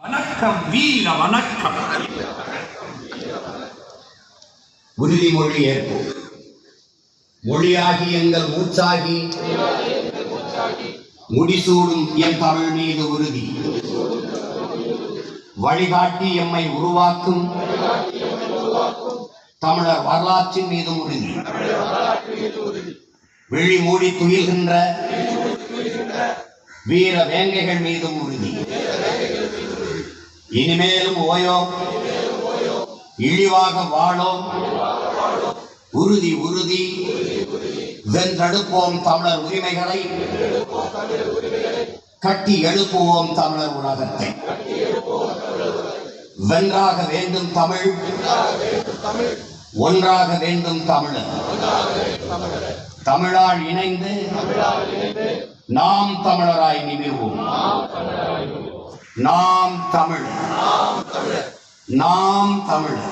வணக்கம் வீர வணக்கம். உறுதிமொழி ஏற்போம். மொழியாகி எங்கள் மூச்சாகி முடிசூடும் என் தமிழ் மீது உறுதி. வழிகாட்டி எம்மை உருவாக்கும் தமிழர் வரலாற்றின் மீது உறுதி. விழி மூடி துயில்கின்ற வீர வேங்கைகள் மீதும் உறுதி. இனிமேலும் ஓயோ இழிவாக வாழோம். உறுதி உறுதி வென்றெடுப்போம் தமிழர் உரிமைகளை, கட்டி எழுப்புவோம் தமிழர் உலகத்தை. வென்றாக வேண்டும் தமிழ், ஒன்றாக வேண்டும் தமிழர். தமிழால் இணைந்து நாம் தமிழராய் நிமிர்வோம். நாம் தமிழர், நாம் தமிழர்.